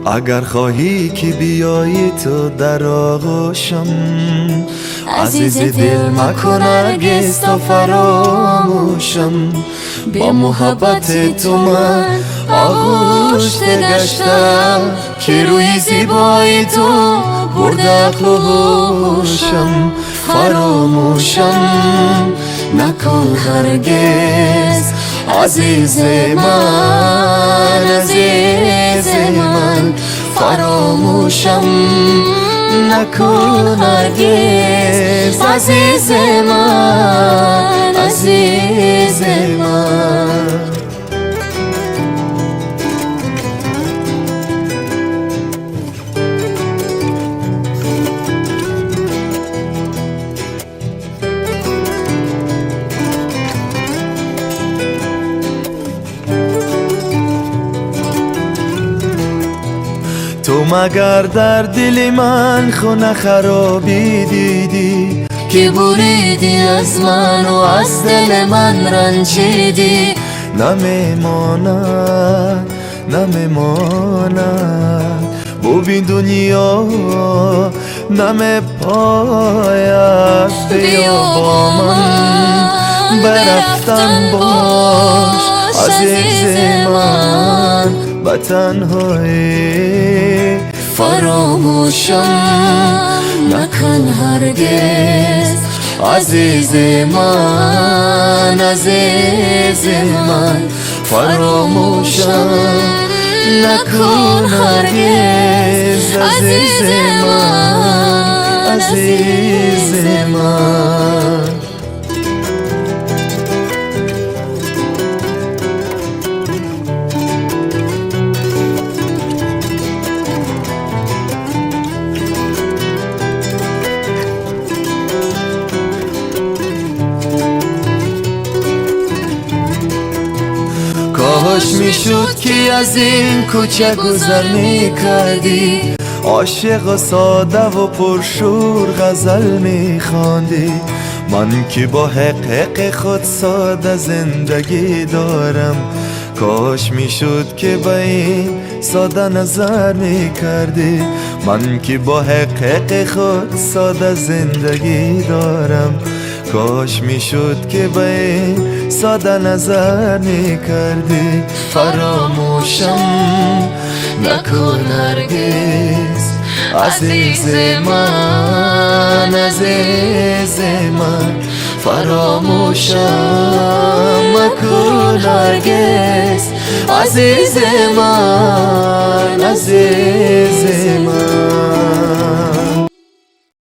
اگر خواهی که بیایی تو در آغوشم، عزیز دل مکن هرگز تا فراموشم. با محبت تو من آغوشته گشتم، که روی زیبایی تو برد عقل و هوشم. فراموشم نکن هرگز عزیز من، عزیز من. فراموشم نکن هرگز عزیز من، عزیز من. تو مگر در دل من خونه خرابی دیدی، که بریدی از من و از دل من رنجیدی. نمیماند نمیماند ببین دنیا نمیپاید. بیا با من برفتن باش عزیز من به تنهایی. فراموشم نکن هرگز عزیز من، عزیز من. فراموشم نکن هرگز عزیز من، عزیز من. کاش میشد که از این کوچه گذر میکردی، عاشق و ساده و پرشور غزل میخواندی. من که با حق خود ساده زندگی دارم، کاش میشد که با این ساده نظر میکردی. من که با حق خود ساده زندگی دارم، کاش میشد که با این ساده نظر میکردی. فراموشم نکن هرگز عزیز من، عزیز من. فراموشم نکن هرگز عزیز من، عزیز من.